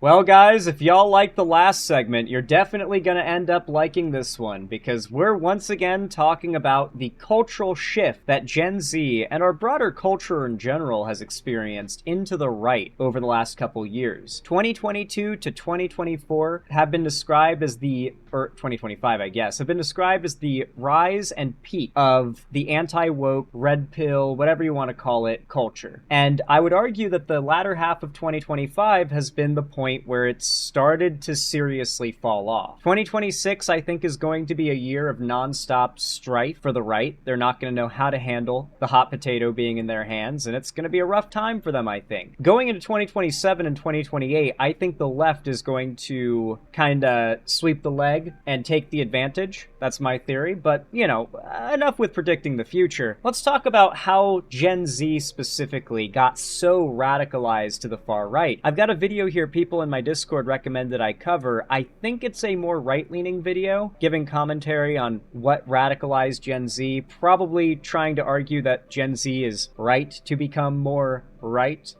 Well, guys, if y'all liked the last segment, you're definitely going to end up liking this one, because we're once again talking about the cultural shift that Gen Z and our broader culture in general has experienced into the right over the last couple years. 2022 to 2024 have been described as or 2025, I guess, have been described as the rise and peak of the anti-woke, red pill, whatever you want to call it, culture. And I would argue that the latter half of 2025 has been the point where it's started to seriously fall off. 2026, I think, is going to be a year of nonstop strife for the right. They're not going to know how to handle the hot potato being in their hands, and it's going to be a rough time for them, I think. Going into 2027 and 2028, I think the left is going to kind of sweep the leg and take the advantage. That's my theory, but, you know, enough with predicting the future. Let's talk about how Gen Z specifically got so radicalized to the far right. I've got a video here people in my Discord recommended I cover. I think it's a more right-leaning video, giving commentary on what radicalized Gen Z, probably trying to argue that Gen Z is right to become more right.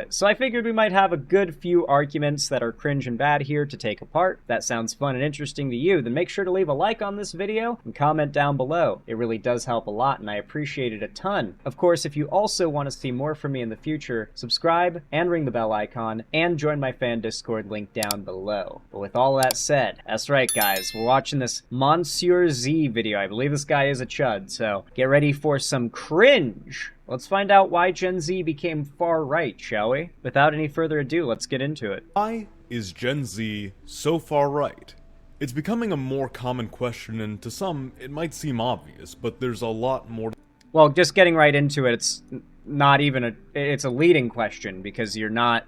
So I figured we might have a good few arguments that are cringe and bad here to take apart. If that sounds fun and interesting to you, then make sure to leave a like on this video and comment down below. It really does help a lot, and I appreciate it a ton. Of course, if you also want to see more from me in the future, subscribe and ring the bell icon, and join my fan Discord link down below. But with all that said, that's right, guys, we're watching this Monsieur Z video. I believe this guy is a chud, so get ready for some cringe. Let's find out why Gen Z became far right, shall we? Without any further ado, let's get into it. Why is Gen Z so far right? It's becoming a more common question, and to some, it might seem obvious, but there's a lot more. Well, just getting right into it, it's not even it's a leading question, because you're not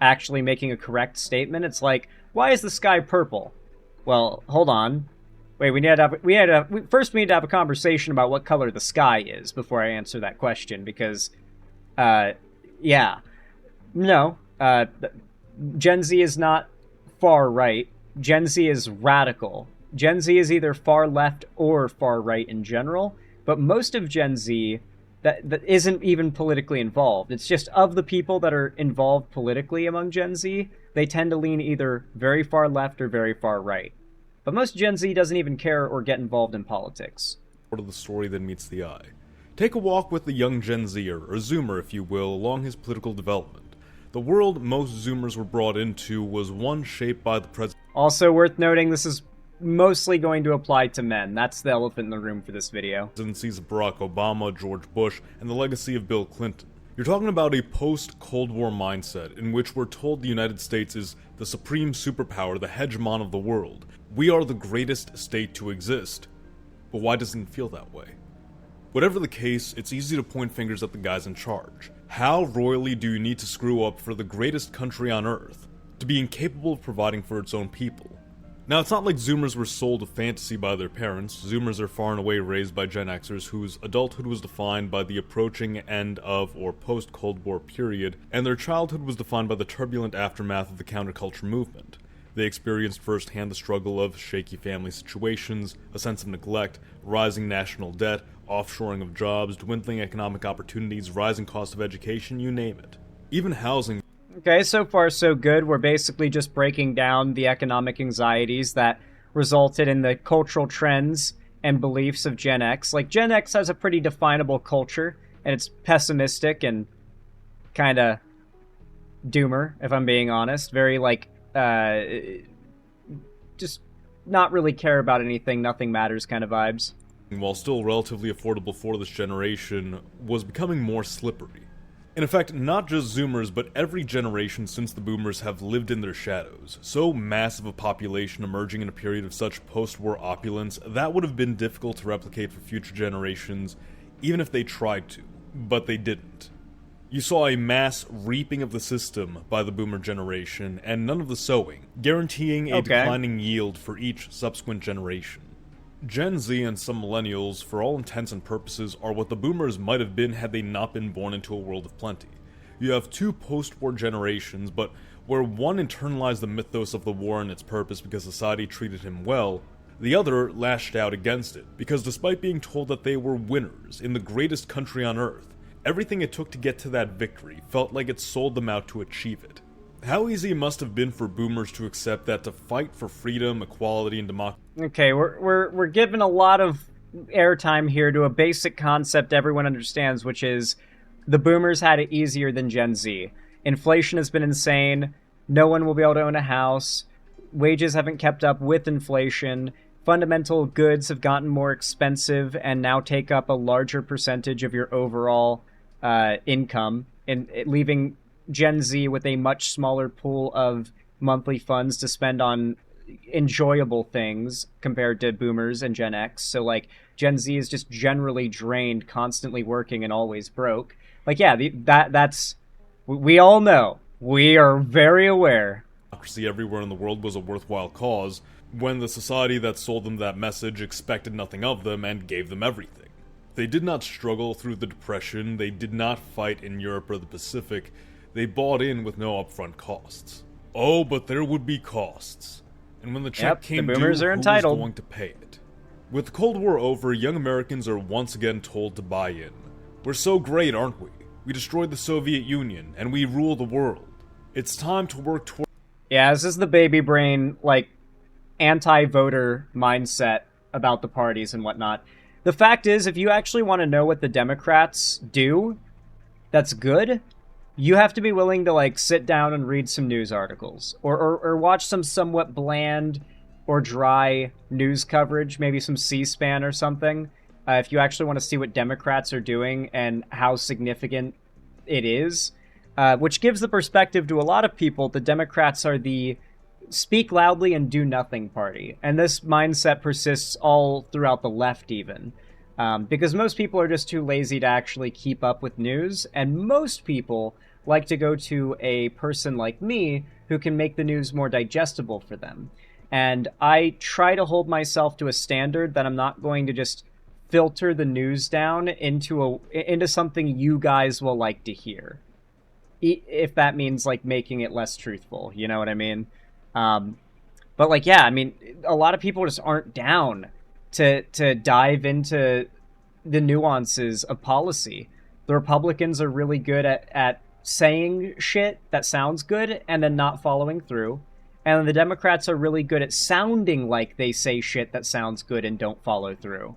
actually making a correct statement. It's like, why is the sky purple? Well, hold on. Wait, we need to have a conversation about what color the sky is before I answer that question, because, yeah. No, Gen Z is not far right. Gen Z is radical. Gen Z is either far left or far right in general, but most of Gen Z that isn't even politically involved. It's just of the people that are involved politically among Gen Z, they tend to lean either very far left or very far right. But most Gen Z doesn't even care or get involved in politics. Part of the story that meets the eye. Take a walk with the young Gen Zer, or Zoomer if you will, along his political development. The world most Zoomers were brought into was one shaped by the president. Also worth noting, this is mostly going to apply to men. That's the elephant in the room for this video. Presidencies of Barack Obama, George Bush, and the legacy of Bill Clinton. You're talking about a post-Cold War mindset in which we're told the United States is the supreme superpower, the hegemon of the world. We are the greatest state to exist. But why doesn't it feel that way? Whatever the case, it's easy to point fingers at the guys in charge. How royally do you need to screw up for the greatest country on earth to be incapable of providing for its own people? Now, it's not like Zoomers were sold a fantasy by their parents. Zoomers are far and away raised by Gen Xers whose adulthood was defined by the approaching end of or post-Cold War period, and their childhood was defined by the turbulent aftermath of the counterculture movement. They experienced firsthand the struggle of shaky family situations, a sense of neglect, rising national debt, offshoring of jobs, dwindling economic opportunities, rising cost of education, you name it. Even housing. Okay, so far so good. We're basically just breaking down the economic anxieties that resulted in the cultural trends and beliefs of Gen X. Like, Gen X has a pretty definable culture, and it's pessimistic and kind of doomer, if I'm being honest. Very, like, just not really care about anything, nothing matters kind of vibes. While still relatively affordable for this generation, was becoming more slippery. In effect, not just Zoomers, but every generation since the Boomers have lived in their shadows. So massive a population emerging in a period of such post-war opulence, that would have been difficult to replicate for future generations, even if they tried to. But they didn't. You saw a mass reaping of the system by the Boomer generation, and none of the sowing, guaranteeing a declining yield for each subsequent generation. Gen Z and some millennials, for all intents and purposes, are what the Boomers might have been had they not been born into a world of plenty. You have two post-war generations, but where one internalized the mythos of the war and its purpose because society treated him well, the other lashed out against it, because despite being told that they were winners in the greatest country on earth, everything it took to get to that victory felt like it sold them out to achieve it. How easy it must have been for boomers to accept that to fight for freedom, equality, and democracy. Okay, we're giving a lot of airtime here to a basic concept everyone understands, which is the boomers had it easier than Gen Z. Inflation has been insane. No one will be able to own a house. Wages haven't kept up with inflation. Fundamental goods have gotten more expensive and now take up a larger percentage of your overall income, and leaving Gen Z with a much smaller pool of monthly funds to spend on enjoyable things compared to boomers and Gen X. So like Gen Z is just generally drained, constantly working and always broke. Like yeah, that's we all know. We are very aware. Democracy everywhere in the world was a worthwhile cause when the society that sold them that message expected nothing of them and gave them everything. They did not struggle through the Depression, they did not fight in Europe or the Pacific, they bought in with no upfront costs. Oh, but there would be costs. And when the check came the due, boomers are who entitled. was going to pay it? With the Cold War over, young Americans are once again told to buy in. We're so great, aren't we? We destroyed the Soviet Union, and we rule the world. It's time to work toward... Yeah, this is the baby brain, like, anti-voter mindset about the parties and whatnot. The fact is, if you actually want to know what the Democrats do that's good, you have to be willing to, like, sit down and read some news articles. Or watch some somewhat bland or dry news coverage, maybe some C-SPAN or something, if you actually want to see what Democrats are doing and how significant it is. Which gives the perspective to a lot of people the Democrats are the speak loudly and do nothing party. And this mindset persists all throughout the left even. Because most people are just too lazy to actually keep up with news, and most people like to go to a person like me who can make the news more digestible for them. And I try to hold myself to a standard that I'm not going to just filter the news down into something you guys will like to hear. If that means, like, making it less truthful, you know what I mean? But, like, yeah, I mean, a lot of people just aren't down to dive into the nuances of policy. The Republicans are really good at saying shit that sounds good and then not following through. And the Democrats are really good at sounding like they say shit that sounds good and don't follow through.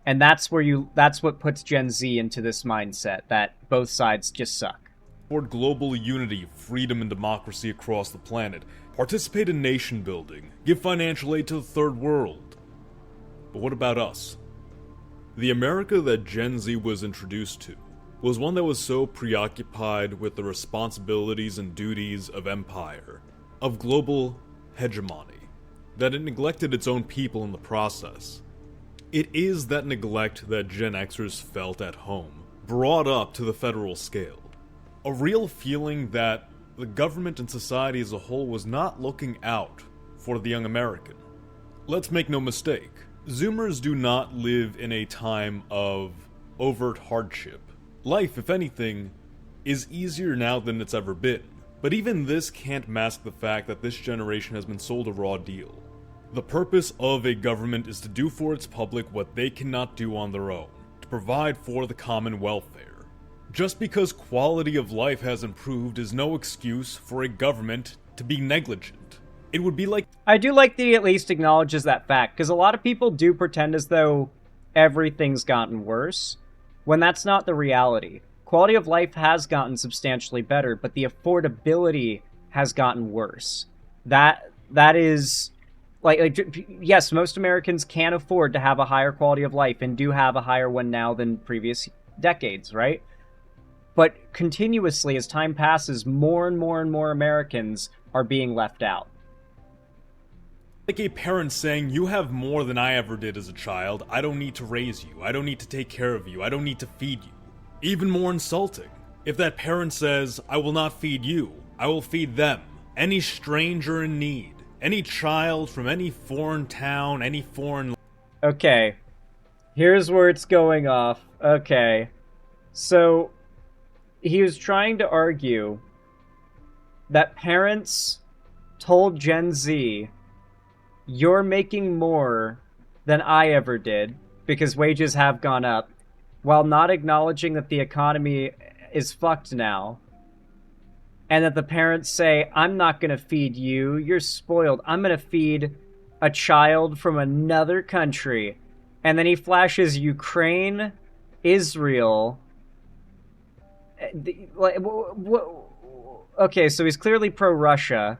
And that's what puts Gen Z into this mindset that both sides just suck. Toward global unity, freedom, and democracy across the planet. Participate in nation building. Give financial aid to the third world. But what about us? The America that Gen Z was introduced to was one that was so preoccupied with the responsibilities and duties of empire, of global hegemony, that it neglected its own people in the process. It is that neglect that Gen Xers felt at home, brought up to the federal scale. A real feeling that the government and society as a whole was not looking out for the young American. Let's make no mistake, Zoomers do not live in a time of overt hardship. Life, if anything, is easier now than it's ever been. But even this can't mask the fact that this generation has been sold a raw deal. The purpose of a government is to do for its public what they cannot do on their own, to provide for the common welfare. Just because quality of life has improved is no excuse for a government to be negligent. It would be like... I do like that he at least acknowledges that fact, because a lot of people do pretend as though everything's gotten worse, when that's not the reality. Quality of life has gotten substantially better, but the affordability has gotten worse. That is... yes, most Americans can afford to have a higher quality of life, and do have a higher one now than previous decades, right? But continuously, as time passes, more and more and more Americans are being left out. Like a parent saying, you have more than I ever did as a child, I don't need to raise you, I don't need to take care of you, I don't need to feed you. Even more insulting, if that parent says, I will not feed you, I will feed them, any stranger in need, any child from any foreign town, any foreign... Okay, here's where it's going off. Okay, so he was trying to argue that parents told Gen Z, you're making more than I ever did because wages have gone up, while not acknowledging that the economy is fucked now. and that the parents say, I'm not going to feed you, you're spoiled, I'm going to feed a child from another country. And then he flashes Ukraine, Israel. Okay, so he's clearly pro-Russia,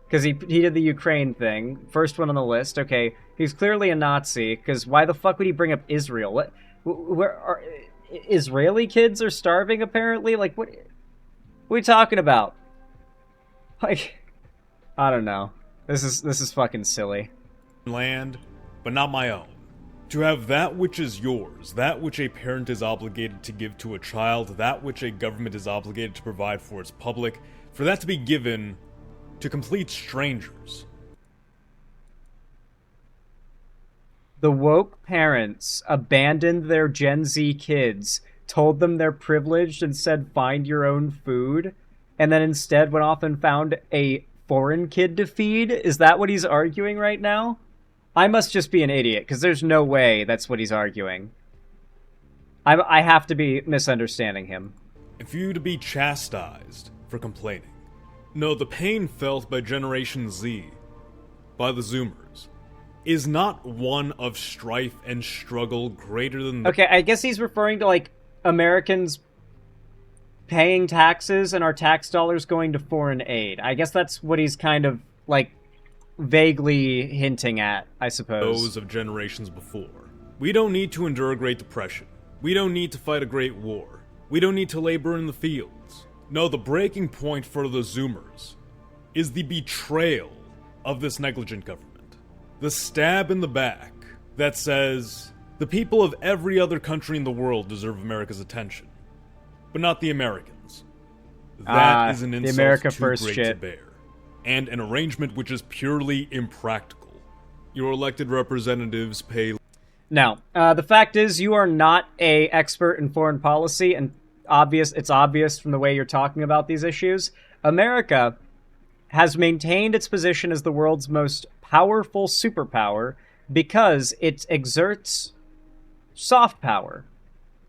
because he did the Ukraine thing. First one on the list. Okay, he's clearly a Nazi, because why the fuck would he bring up Israel? Where are... Israeli kids are starving, apparently? Like, what are we talking about? Like, I don't know. This is fucking silly. Land, but not my own. To have that which is yours, that which a parent is obligated to give to a child, that which a government is obligated to provide for its public, for that to be given to complete strangers. The woke parents abandoned their Gen Z kids, told them they're privileged and said, find your own food, and then instead went off and found a foreign kid to feed? Is that what he's arguing right now? I must just be an idiot, because there's no way that's what he's arguing. I have to be misunderstanding him. And for you to be chastised for complaining. No, the pain felt by Generation Z, by the Zoomers, is not one of strife and struggle greater than the... Okay, I guess he's referring to, like, Americans paying taxes and our tax dollars going to foreign aid. I guess that's what he's kind of, like, vaguely hinting at, I suppose. Those of generations before. We don't need to endure a Great Depression. We don't need to fight a great war. We don't need to labor in the fields. No, the breaking point for the Zoomers is the betrayal of this negligent government. The stab in the back that says, the people of every other country in the world deserve America's attention, but not the Americans. That is an insult America too first great shit. to bear, and an arrangement which is purely impractical. Your elected representatives pay... Now, the fact is, you are not an expert in foreign policy, and it's obvious from the way you're talking about these issues. America has maintained its position as the world's most powerful superpower because it exerts soft power.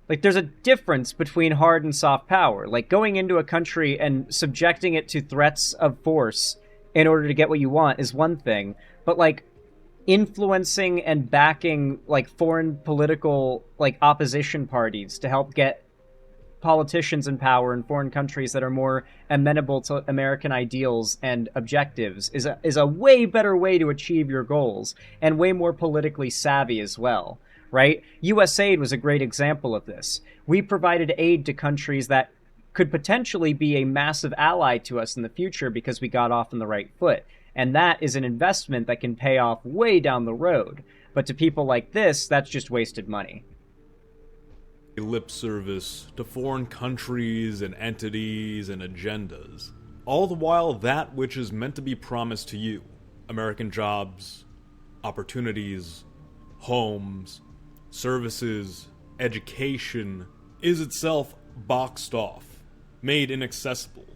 Like, there's a difference between hard and soft power. Like, going into a country and subjecting it to threats of force in order to get what you want is one thing, but, like, influencing and backing, like, foreign political, like, opposition parties to help get politicians in power in foreign countries that are more amenable to American ideals and objectives is a way better way to achieve your goals, and way more politically savvy as well, right? US aid was a great example of this. We provided aid to countries that could potentially be a massive ally to us in the future because we got off on the right foot. And that is an investment that can pay off way down the road. But to people like this, that's just wasted money. Lip service to foreign countries and entities and agendas. All the while that which is meant to be promised to you, American jobs, opportunities, homes, services, education, is itself boxed off, made inaccessible,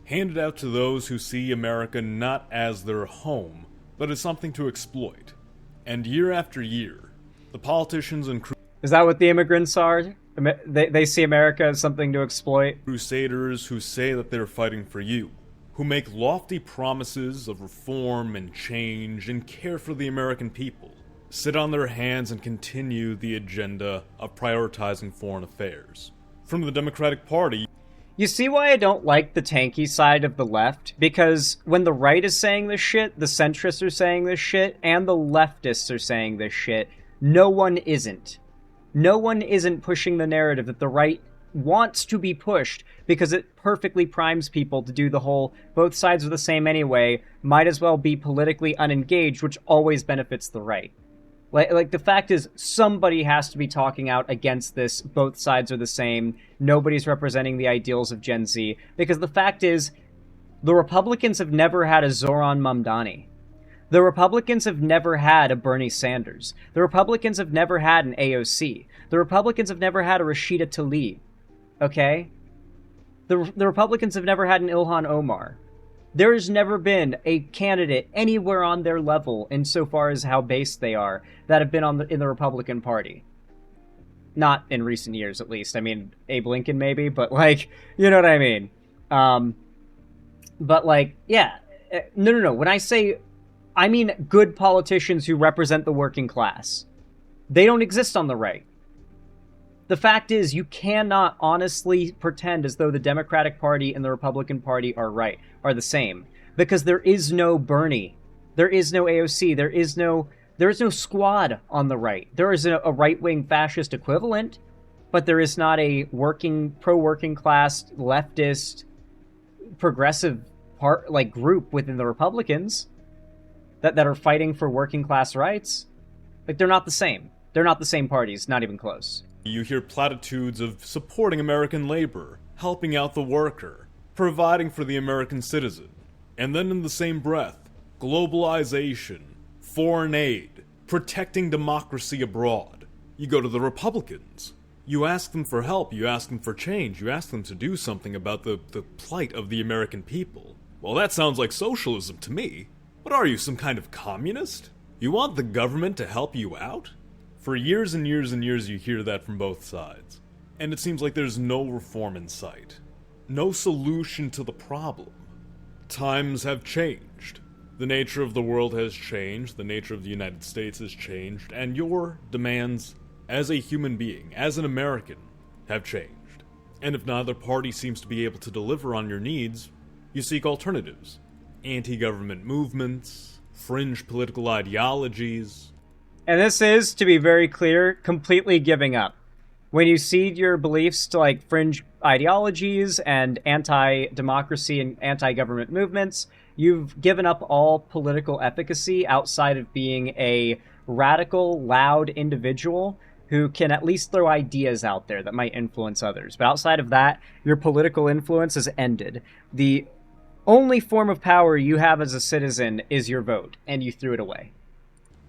handed out to those who see America not as their home, but as something to exploit. And year after year, the politicians and Is that what the immigrants are? They see America as something to exploit? Crusaders who say that they're fighting for you, who make lofty promises of reform and change and care for the American people, sit on their hands and continue the agenda of prioritizing foreign affairs. From the Democratic Party... You see why I don't like the tanky side of the left? Because when the right is saying this shit, the centrists are saying this shit, and the leftists are saying this shit, no one isn't. No one isn't pushing the narrative that the right wants to be pushed because it perfectly primes people to do the whole both sides are the same anyway, might as well be politically unengaged, which always benefits the right. Like the fact is, somebody has to be talking out against this, both sides are the same, nobody's representing the ideals of Gen Z, because the fact is, the Republicans have never had a Zoran Mamdani. The Republicans have never had a Bernie Sanders. The Republicans have never had an AOC. The Republicans have never had a Rashida Tlaib. Okay? The Republicans have never had an Ilhan Omar. There has never been a candidate anywhere on their level, insofar as how based they are, that have been in the Republican Party. Not in recent years, at least. I mean, Abe Lincoln maybe, but, like, you know what I mean. But like, yeah, no. When I say, I mean good politicians who represent the working class. They don't exist on the right. The fact is, you cannot honestly pretend as though the Democratic Party and the Republican Party are the same, because there is no Bernie, there is no AOC, there is no squad on the right. There is a right-wing fascist equivalent, but there is not a pro-working class leftist progressive group within the Republicans that are fighting for working class rights. Like, they're not the same. They're not the same parties, not even close. You hear platitudes of supporting American labor, helping out the worker, providing for the American citizen. And then in the same breath, globalization, foreign aid, protecting democracy abroad. You go to the Republicans. You ask them for help, you ask them for change, you ask them to do something about the plight of the American people. Well, that sounds like socialism to me. What are you, some kind of communist? You want the government to help you out? For years and years and years you hear that from both sides. And it seems like there's no reform in sight. No solution to the problem. Times have changed. The nature of the world has changed, the nature of the United States has changed, and your demands as a human being, as an American, have changed. And if neither party seems to be able to deliver on your needs, you seek alternatives. Anti-government movements, fringe political ideologies. And this is, to be very clear, completely giving up. When you cede your beliefs to like fringe ideologies and anti-democracy and anti-government movements, you've given up all political efficacy outside of being a radical, loud individual who can at least throw ideas out there that might influence others. But outside of that, your political influence has ended. The only form of power you have as a citizen is your vote, and you threw it away.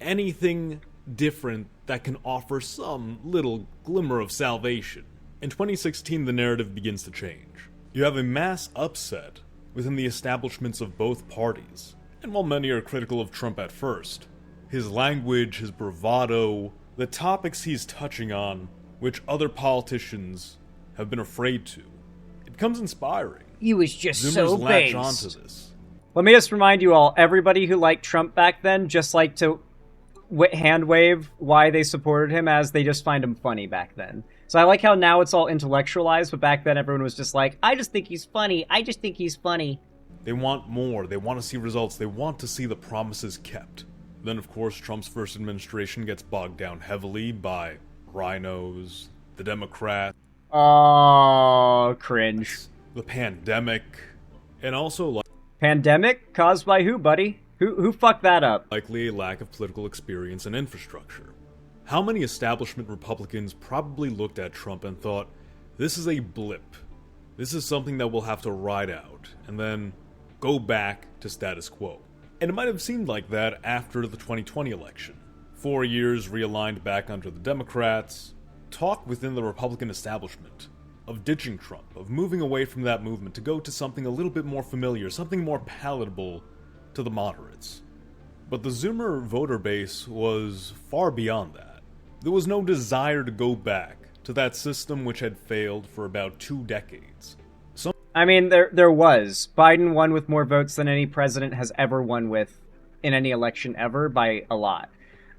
Anything different that can offer some little glimmer of salvation. In 2016, the narrative begins to change. You have a mass upset within the establishments of both parties. And while many are critical of Trump at first, his language, his bravado, the topics he's touching on, which other politicians have been afraid to, it becomes inspiring. He was just Zoomers so latch based. onto this. Let me just remind you all, everybody who liked Trump back then just liked to hand wave why they supported him, as they just find him funny back then. So I like how now it's all intellectualized, but back then everyone was just like, I just think he's funny. I just think he's funny. They want more. They want to see results. They want to see the promises kept. Then, of course, Trump's first administration gets bogged down heavily by rhinos, the Democrats. Oh, cringe. The pandemic, and also Pandemic? Caused by who, buddy? Who fucked that up? likely a lack of political experience and infrastructure. How many establishment Republicans probably looked at Trump and thought, this is a blip. This is something that we'll have to ride out, and then go back to status quo. And it might have seemed like that after the 2020 election. 4 years realigned back under the Democrats. Talk within the Republican establishment of ditching Trump, of moving away from that movement to go to something a little bit more familiar, something more palatable to the moderates. But the Zoomer voter base was far beyond that. There was no desire to go back to that system which had failed for about 2 decades. I mean, there was. Biden won with more votes than any president has ever won with in any election ever, by a lot.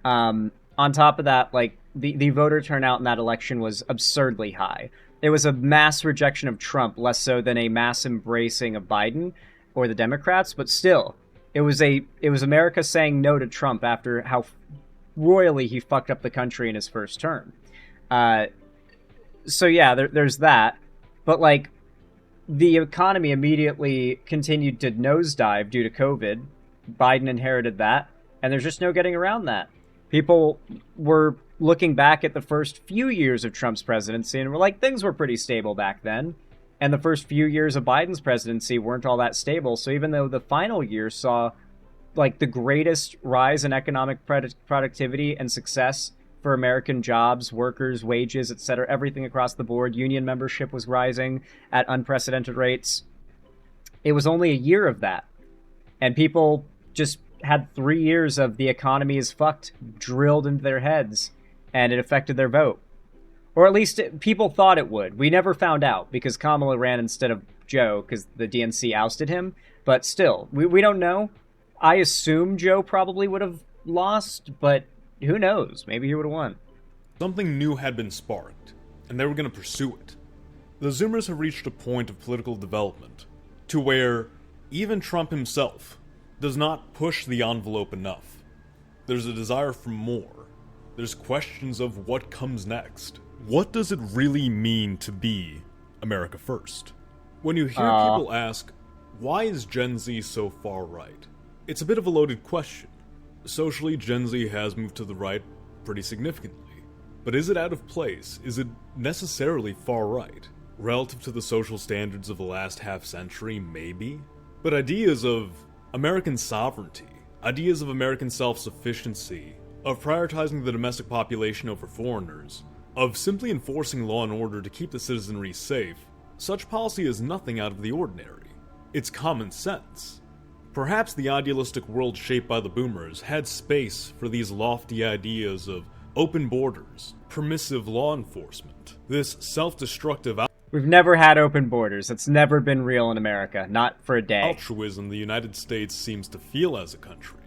On top of that, like, the voter turnout in that election was absurdly high. It was a mass rejection of Trump, less so than a mass embracing of Biden or the Democrats, but still, it was America saying no to Trump after how royally he fucked up the country in his first term. So yeah, there's that. But like, the economy immediately continued to nosedive due to COVID. Biden inherited that, and there's just no getting around that. People were looking back at the first few years of Trump's presidency and were like, things were pretty stable back then. And the first few years of Biden's presidency weren't all that stable. So even though the final year saw like the greatest rise in economic productivity and success for American jobs, workers, wages, etc., everything across the board, union membership was rising at unprecedented rates. It was only a year of that. And people just had 3 years of the economy is fucked drilled into their heads, and it affected their vote. Or at least people thought it would. We never found out because Kamala ran instead of Joe because the DNC ousted him. But still, we don't know. I assume Joe probably would have lost, but who knows? Maybe he would have won. Something new had been sparked, and they were going to pursue it. The Zoomers have reached a point of political development to where even Trump himself does not push the envelope enough. There's a desire for more. There's questions of what comes next. What does it really mean to be America First? When you hear people ask, why is Gen Z so far right? It's a bit of a loaded question. Socially, Gen Z has moved to the right pretty significantly. But is it out of place? Is it necessarily far right? Relative to the social standards of the last half-century, maybe? But ideas of American sovereignty, ideas of American self-sufficiency, of prioritizing the domestic population over foreigners, of simply enforcing law and order to keep the citizenry safe, such policy is nothing out of the ordinary. It's common sense. Perhaps the idealistic world shaped by the boomers had space for these lofty ideas of open borders, permissive law enforcement, this self-destructive We've never had open borders. It's never been real in America, not for a day. altruism the United States seems to feel as a country.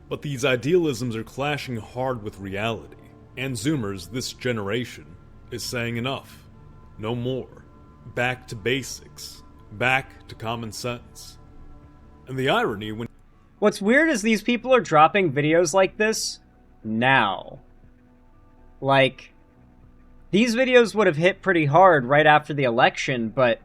But these idealisms are clashing hard with reality. And Zoomers, this generation, is saying enough. No more. Back to basics. Back to common sense. And the irony when... What's weird is these people are dropping videos like this now. Like, these videos would have hit pretty hard right after the election, but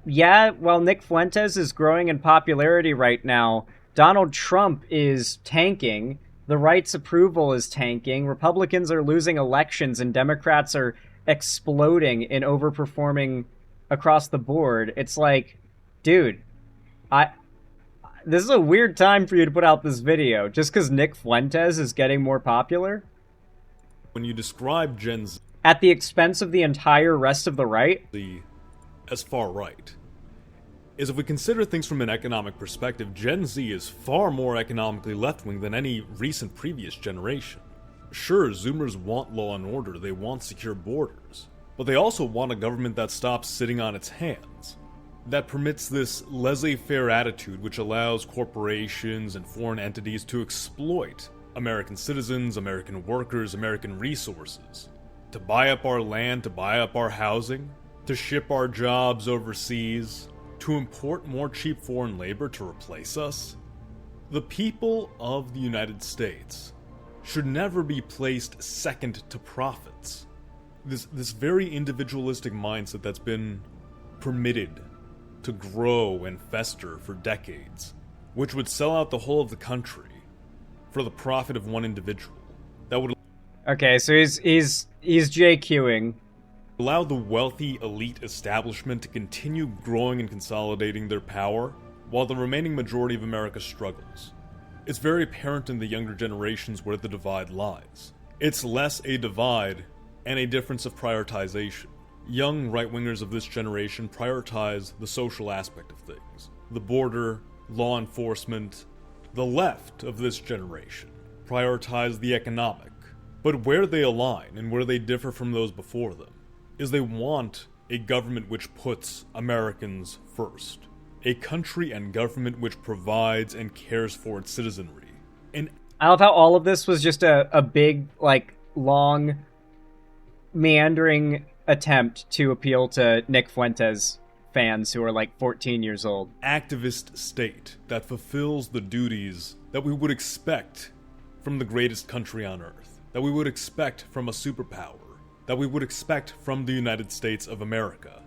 yeah, while Nick Fuentes is growing in popularity right now, Donald Trump is tanking, the right's approval is tanking, Republicans are losing elections, and Democrats are exploding and overperforming across the board. It's like, dude, this is a weird time for you to put out this video, just because Nick Fuentes is getting more popular. When you describe Gen Z At the expense of the entire rest of the right? as far right, is if we consider things from an economic perspective, Gen Z is far more economically left-wing than any recent previous generation. Sure, Zoomers want law and order, they want secure borders, but they also want a government that stops sitting on its hands, that permits this laissez-faire attitude which allows corporations and foreign entities to exploit American citizens, American workers, American resources, to buy up our land, to buy up our housing, to ship our jobs overseas, to import more cheap foreign labor to replace us. The people of the United States should never be placed second to profits. This very individualistic mindset that's been permitted to grow and fester for decades, which would sell out the whole of the country for the profit of one individual, that would Okay, so he's JQing. allow the wealthy elite establishment to continue growing and consolidating their power, while the remaining majority of America struggles. It's very apparent in the younger generations where the divide lies. It's less a divide and a difference of prioritization. Young right-wingers of this generation prioritize the social aspect of things, the border, law enforcement. The left of this generation prioritize the economic. But where they align and where they differ from those before them is they want a government which puts Americans first. A country and government which provides and cares for its citizenry. And I love how all of this was just a big, like, long, meandering attempt to appeal to Nick Fuentes fans who are like 14 years old. activist state that fulfills the duties that we would expect from the greatest country on earth, that we would expect from a superpower, that we would expect from the United States of America.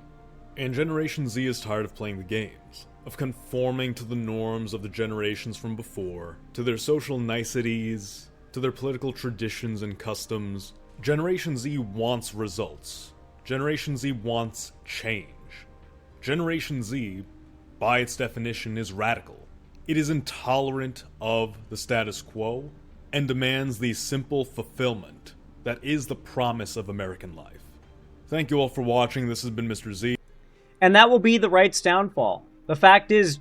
And Generation Z is tired of playing the games, of conforming to the norms of the generations from before, to their social niceties, to their political traditions and customs. Generation Z wants results. Generation Z wants change. Generation Z, by its definition, is radical. It is intolerant of the status quo and demands the simple fulfillment that is the promise of American life. Thank you all for watching. This has been Mr. Z. And that will be the right's downfall. The fact is,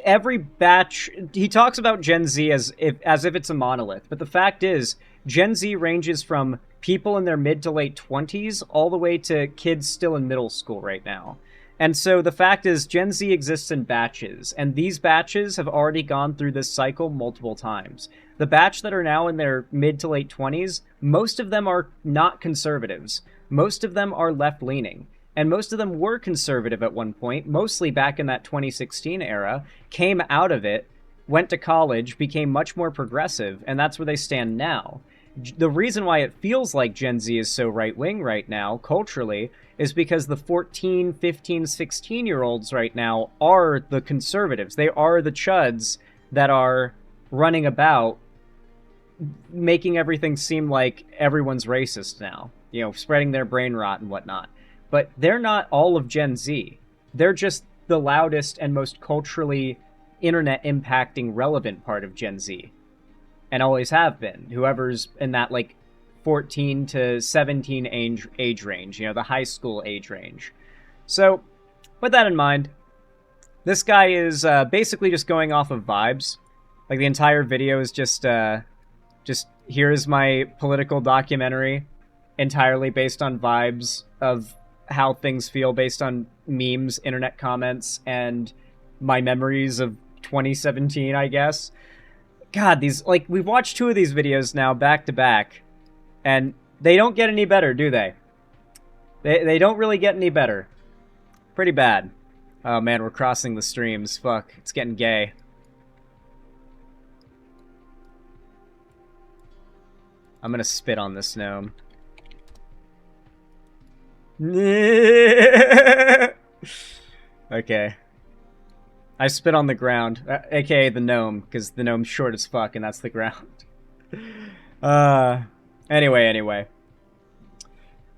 every batch... He talks about Gen Z as if it's a monolith, but the fact is, Gen Z ranges from people in their mid to late 20s all the way to kids still in middle school right now. And so the fact is, Gen Z exists in batches, and these batches have already gone through this cycle multiple times. The batch that are now in their mid to late 20s, most of them are not conservatives. Most of them are left-leaning. And most of them were conservative at one point, mostly back in that 2016 era, came out of it, went to college, became much more progressive, and that's where they stand now. The reason why it feels like Gen Z is so right-wing right now, culturally, is because the 14, 15, 16-year-olds right now are the conservatives. They are the chuds that are running about making everything seem like everyone's racist now, spreading their brain rot and whatnot. But they're not all of Gen Z. They're just the loudest and most culturally internet impacting relevant part of Gen Z. And always have been. Whoever's in that 14 to 17 age range, the high school age range. So, with that in mind, this guy is basically just going off of vibes. The entire video is just here's my political documentary, entirely based on vibes of how things feel based on memes, internet comments, and my memories of 2017, I guess. God, we've watched 2 of these videos now back to back, and they don't get any better, do they? They don't really get any better. Pretty bad. Oh man, we're crossing the streams. Fuck, it's getting gay. I'm gonna spit on this gnome. Okay. I spit on the ground, aka the gnome, because the gnome's short as fuck, and that's the ground. Anyway.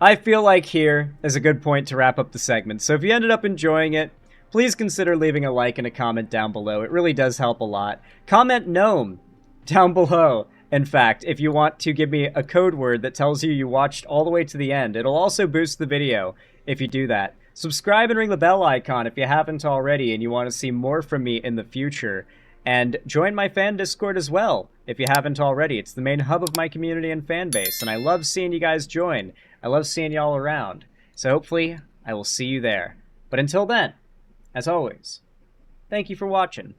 I feel like here is a good point to wrap up the segment, so if you ended up enjoying it, please consider leaving a like and a comment down below. It really does help a lot. Comment gnome down below. In fact, if you want to give me a code word that tells you watched all the way to the end, it'll also boost the video if you do that. Subscribe and ring the bell icon if you haven't already and you want to see more from me in the future. And join my fan Discord as well if you haven't already. It's the main hub of my community and fan base, and I love seeing you guys join. I love seeing y'all around. So hopefully, I will see you there. But until then, as always, thank you for watching.